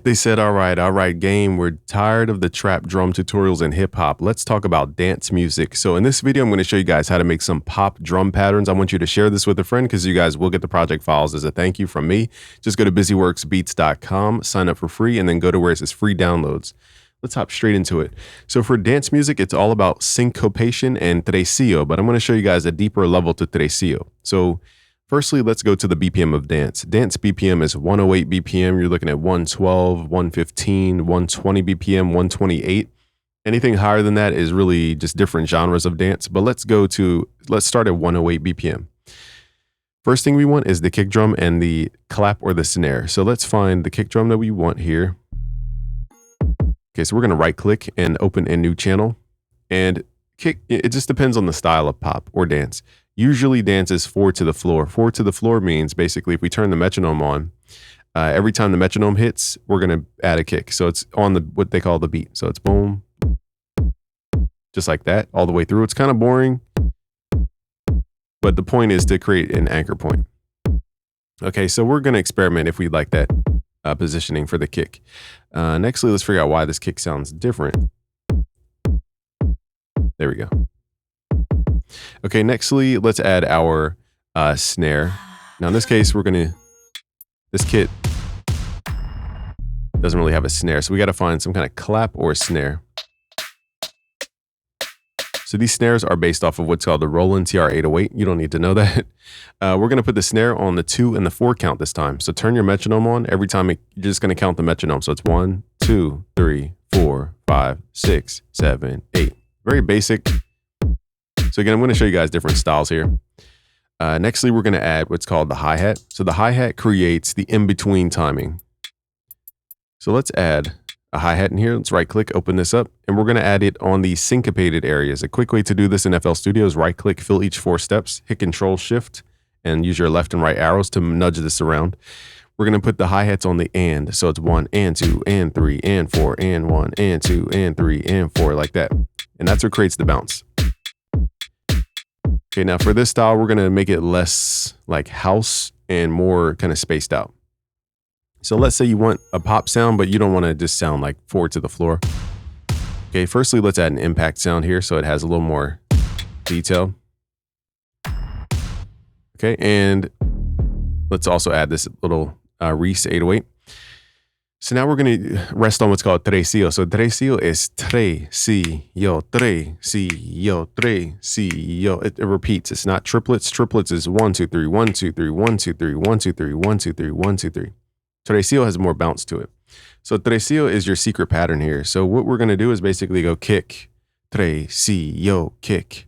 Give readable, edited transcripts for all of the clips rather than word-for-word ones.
They said, all right, game. We're tired of the trap drum tutorials and hip hop. Let's talk about dance music. So in this video, I'm going to show you guys how to make some pop drum patterns. I want you to share this with a friend because you guys will get the project files as a thank you from me. Just go to busyworksbeats.com, sign up for free, and then go to where it says free downloads. Let's hop straight into it. So for dance music, it's all about syncopation and tresillo, but I'm going to show you guys a deeper level to tresillo. So firstly, let's go to the BPM of dance. Dance BPM is 108 BPM. You're looking at 112, 115, 120 BPM, 128. Anything higher than that is really just different genres of dance. But let's start at 108 BPM. First thing we want is the kick drum and the clap or the snare. So let's find the kick drum that we want here. Okay, so we're going to right click and open a new channel. And kick, it just depends on the style of pop or dance. Usually dance is 4 to the floor. 4 to the floor means basically if we turn the metronome on, every time the metronome hits, we're going to add a kick. So it's on what they call the beat. So it's boom, just like that all the way through. It's kind of boring, but the point is to create an anchor point. Okay, so we're going to experiment if we like that positioning for the kick. Nextly, let's figure out why this kick sounds different. There we go. Okay, nextly, let's add our snare. Now in this case, this kit doesn't really have a snare, so we got to find some kind of clap or a snare. So these snares are based off of what's called the Roland TR-808. You don't need to know that. We're going to put the snare on the 2 and the 4 count this time. So turn your metronome on. Every time you're just going to count the metronome. So it's 1, 2, 3, 4, 5, 6, 7, 8. Very basic. So again, I'm going to show you guys different styles here. Nextly, we're going to add what's called the hi-hat. So the hi-hat creates the in-between timing. So let's add a hi-hat in here. Let's right click, open this up, and we're going to add it on the syncopated areas. A quick way to do this in FL Studio is right click, fill each 4 steps, hit Control Shift, and use your left and right arrows to nudge this around. We're going to put the hi-hats on the and. So it's 1 and 2 and 3 and 4 and 1 and 2 and 3 and 4 like that. And that's what creates the bounce. Okay, now for this style, we're going to make it less like house and more kind of spaced out. So let's say you want a pop sound, but you don't want to just sound like 4 to the floor. Okay, firstly, let's add an impact sound here so it has a little more detail. Okay, and let's also add this little Reese 808. So now we're going to rest on what's called tresillo. So tresillo is tresillo, tresillo, tresillo. It repeats. It's not triplets. Triplets is 1, 2, 3, 1, 2, 3, 1, 2, 3, 1, 2, 3, 1, 2, 3, 1, 2, 3. Tresillo has more bounce to it. So tresillo is your secret pattern here. So what we're going to do is basically go kick, tresillo, kick.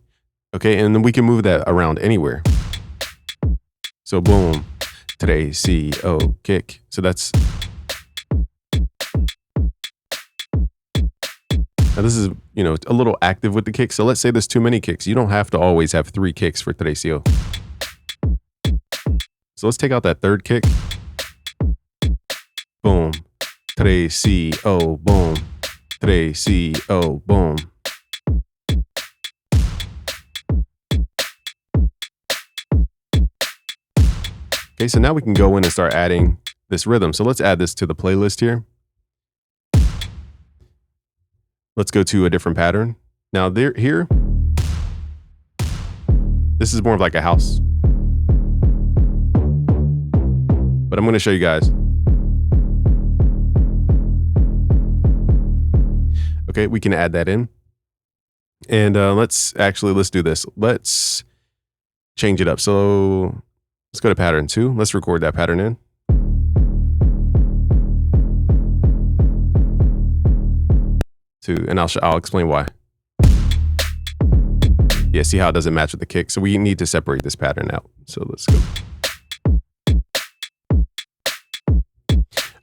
Okay, and then we can move that around anywhere. So boom, tresillo, kick. So that's... Now this is, a little active with the kicks. So let's say there's too many kicks. You don't have to always have 3 kicks for tresillo. So let's take out that 3rd kick. Boom, tresillo, boom, tresillo, boom. Okay, so now we can go in and start adding this rhythm. So let's add this to the playlist here. Let's go to a different pattern. Now here, this is more of like a house. But I'm going to show you guys. Okay, we can add that in. And let's do this. Let's change it up. So let's go to pattern 2. Let's record that pattern in. And I'll explain why. Yeah, see how it doesn't match with the kick? So we need to separate this pattern out. So let's go.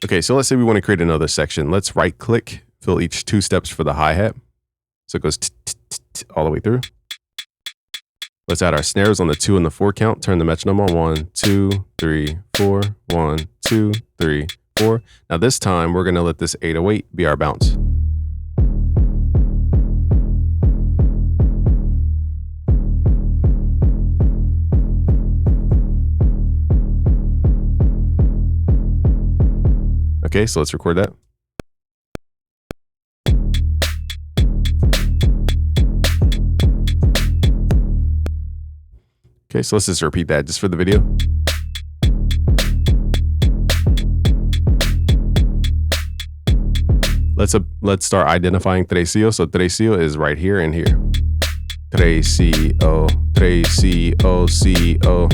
Okay, so let's say we want to create another section. Let's right click, fill each 2 steps for the hi-hat. So it goes all the way through. Let's add our snares on the 2 and the 4 count. Turn the metronome on. 1, 2, 3, 4. 1, 2, 3, 4. Now this time we're going to let this 808 be our bounce. Okay, so let's record that. Okay, so let's just repeat that just for the video. Let's start identifying tresillo. So tresillo is right here and here. Tresillo, tresillo, C-O.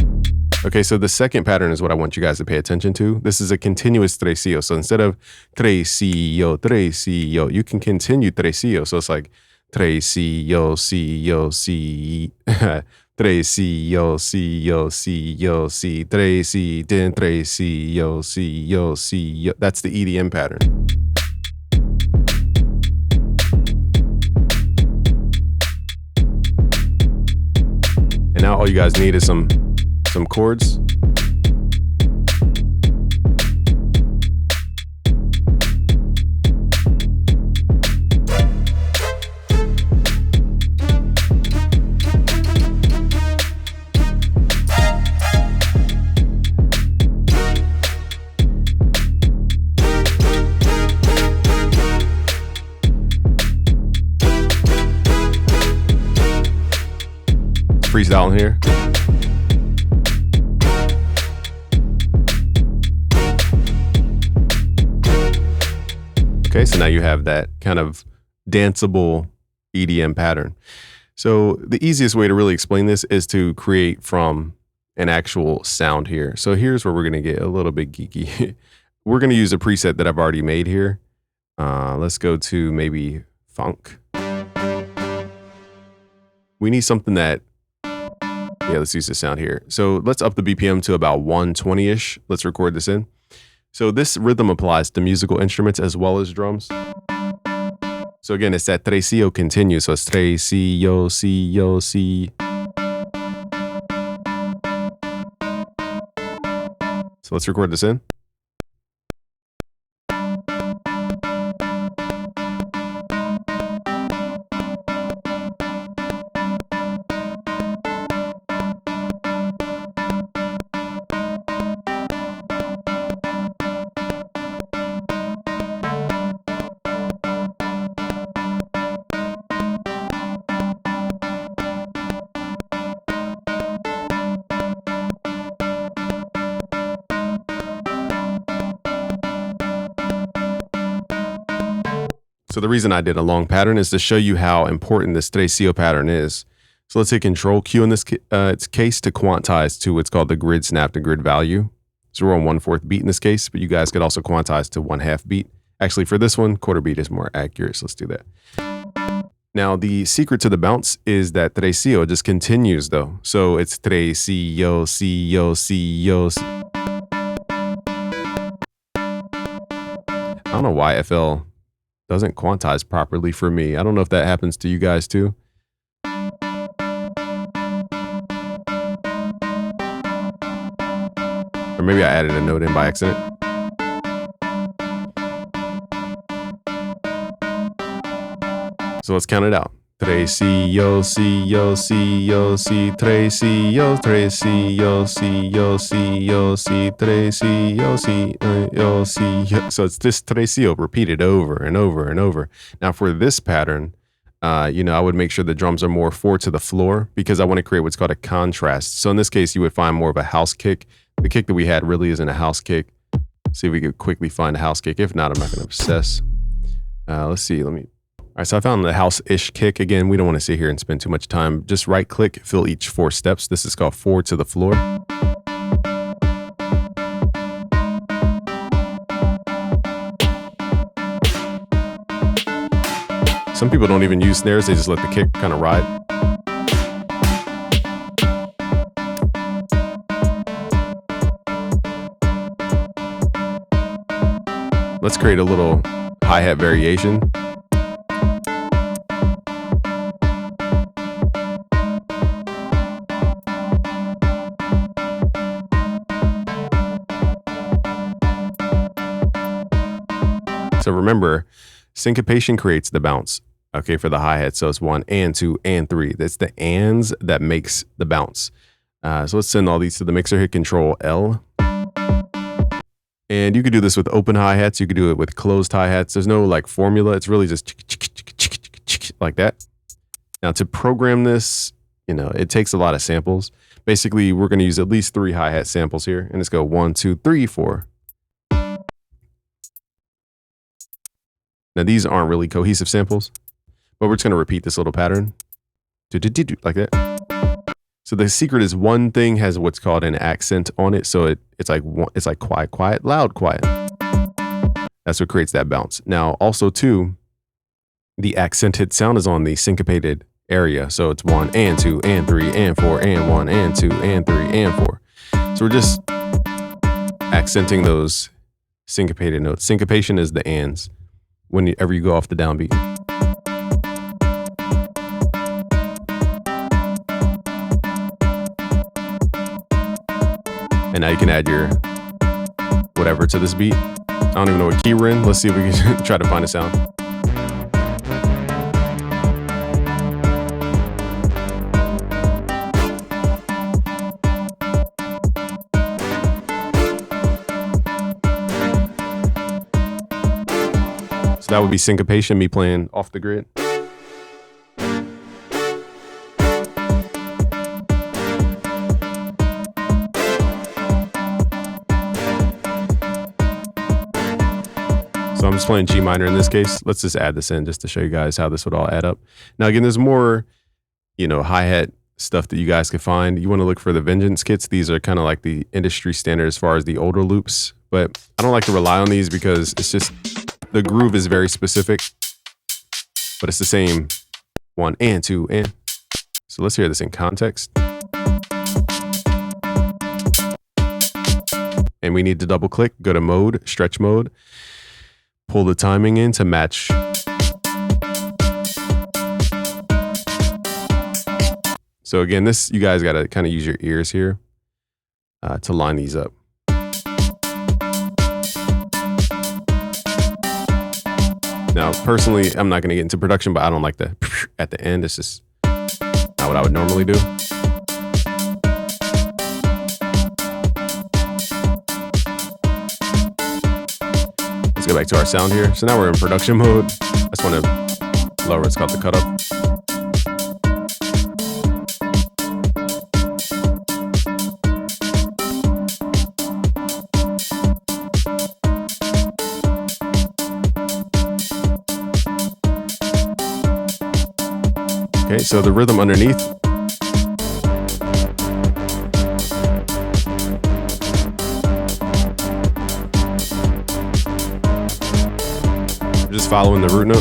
Okay, so the second pattern is what I want you guys to pay attention to. This is a continuous tresillo. So instead of tresillo, tresillo, you can continue tresillo. So it's like tresillo, C-O, C, tresillo, C-O, C-O, C, tresi, den, tresillo, C-O, C-O. That's the EDM pattern. And now all you guys need is some chords. Freestyle in here. Okay, so now you have that kind of danceable EDM pattern. So the easiest way to really explain this is to create from an actual sound here. So here's where we're going to get a little bit geeky. We're going to use a preset that I've already made here. Let's go to maybe funk. We need something that, yeah, let's use this sound here. So let's up the BPM to about 120-ish. Let's record this in. So this rhythm applies to musical instruments as well as drums. So again, it's that tresillo continues. So it's tresillo, si-yo, si. So let's record this in. So the reason I did a long pattern is to show you how important this tresillo pattern is. So let's hit Control Q in this case to quantize to what's called the grid snap, the grid value. So we're on 1/4 beat in this case, but you guys could also quantize to 1/2 beat. Actually, for this one, quarter beat is more accurate, so let's do that. Now, the secret to the bounce is that tresillo just continues though. So it's tresillo, si-yo, si-yo, si. I don't know why FL doesn't quantize properly for me. I don't know if that happens to you guys too. Or maybe I added a note in by accident. So let's count it out. Tresillo, si-yo, si-yo, si, tresillo, tresillo, si-yo, si-yo, si, tresillo, si-yo, si. So it's this tresillo repeated over and over and over. Now for this pattern, I would make sure the drums are more 4 to the floor because I want to create what's called a contrast. So in this case, you would find more of a house kick. The kick that we had really isn't a house kick. See if we could quickly find a house kick. If not, I'm not going to obsess. Let's see. All right, so I found the house-ish kick. Again, we don't want to sit here and spend too much time. Just right-click, fill each 4 steps. This is called 4 to the floor. Some people don't even use snares. They just let the kick kind of ride. Let's create a little hi-hat variation. So remember, syncopation creates the bounce, okay, for the hi-hat. So it's 1 and 2 and 3. That's the ands that makes the bounce. So let's send all these to the mixer, hit Control L. And you could do this with open hi-hats. You could do it with closed hi-hats. There's no like formula. It's really just like that. Now to program this, you know, it takes a lot of samples. Basically, we're going to use at least 3 hi-hat samples here. And let's go 1, 2, 3, 4. Now these aren't really cohesive samples, but we're just going to repeat this little pattern. Like that. So the secret is one thing has what's called an accent on it. So it's like quiet, quiet, loud, quiet. That's what creates that bounce. Now also too, the accented sound is on the syncopated area. So it's 1 and 2 and 3 and 4 and 1 and 2 and 3 and 4. So we're just accenting those syncopated notes. Syncopation is the ands whenever you go off the downbeat. And now you can add your whatever to this beat. I don't even know what key we're in. Let's see if we can try to find a sound. So that would be syncopation, me playing off the grid. So I'm just playing G minor in this case. Let's just add this in just to show you guys how this would all add up. Now, again, there's more, you know, hi-hat stuff that you guys could find. You want to look for the Vengeance kits. These are kind of like the industry standard as far as the older loops, but I don't like to rely on these because it's just, the groove is very specific, but it's the same 1 and 2 and. So let's hear this in context. And we need to double click, go to mode, stretch mode. Pull the timing in to match. So again, this, you guys got to kind of use your ears here to line these up. Now, personally, I'm not going to get into production, but I don't like the at the end. It's just not what I would normally do. Let's go back to our sound here. So now we're in production mode. I just want to lower what's called the cut up. Okay, so the rhythm underneath. Just following the root note.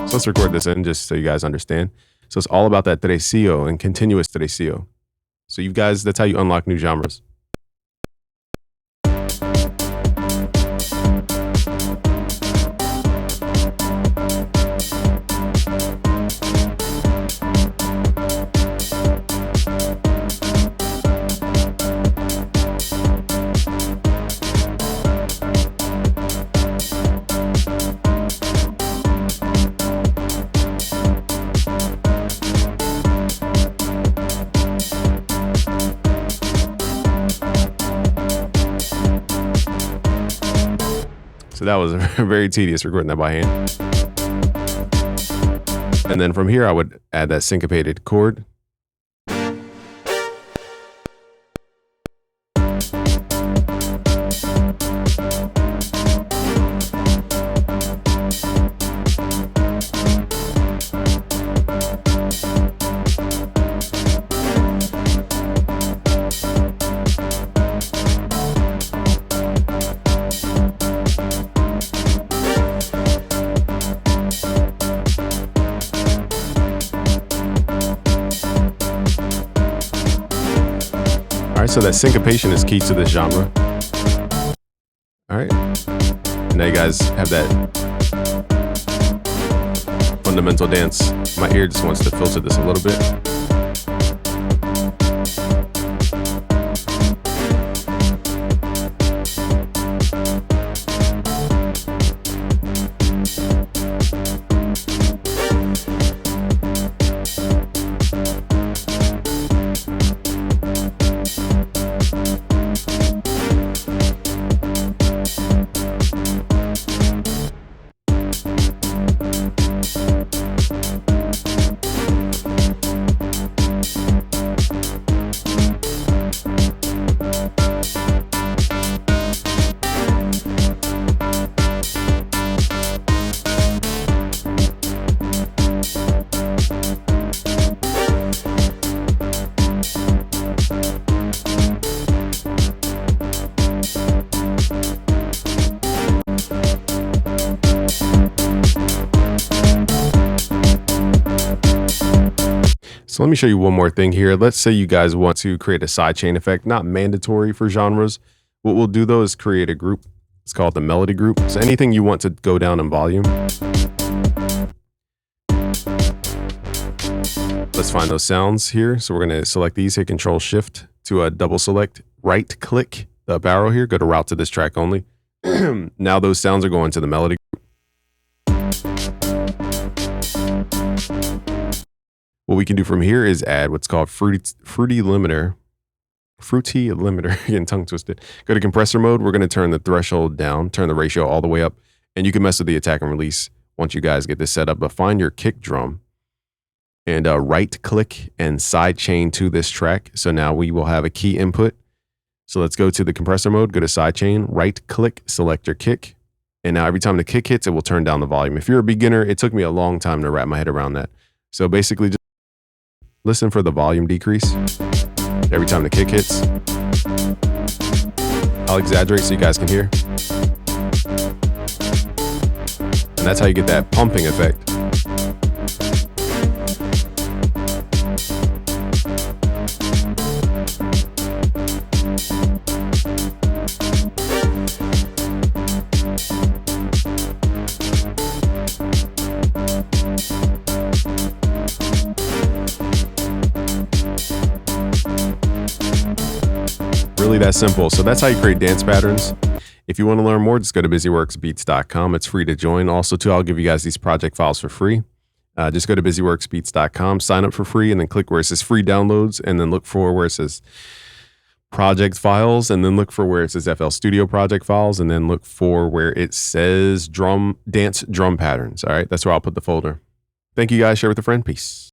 So let's record this in just so you guys understand. So it's all about that tresillo and continuous tresillo. So you guys, that's how you unlock new genres. So that was very tedious recording that by hand. And then from here, I would add that syncopated chord. All right, so that syncopation is key to this genre. All right, now you guys have that fundamental dance. My ear just wants to filter this a little bit. So let me show you one more thing here. Let's say you guys want to create a sidechain effect, not mandatory for genres. What we'll do though is create a group. It's called the melody group. So anything you want to go down in volume. Let's find those sounds here. So we're going to select these, hit Control Shift to double select, right click the up arrow here, go to route to this track only. Now those sounds are going to the melody group. What we can do from here is add what's called fruity limiter, getting tongue twisted. Go to compressor mode. We're going to turn the threshold down, turn the ratio all the way up, and you can mess with the attack and release once you guys get this set up. But find your kick drum and right click and sidechain to this track. So now we will have a key input. So let's go to the compressor mode, go to sidechain, right click, select your kick. And now every time the kick hits, it will turn down the volume. If you're a beginner, it took me a long time to wrap my head around that. So basically just listen for the volume decrease every time the kick hits. I'll exaggerate so you guys can hear. And that's how you get that pumping effect. Really that simple. So that's how you create dance patterns. If you want to learn more, just go to busyworksbeats.com. It's free to join. Also, too, I'll give you guys these project files for free. Just go to busyworksbeats.com, sign up for free, and then click where it says free downloads, and then look for where it says project files, and then look for where it says FL Studio project files, and then look for where it says dance drum patterns. All right, that's where I'll put the folder. Thank you guys. Share with a friend. Peace.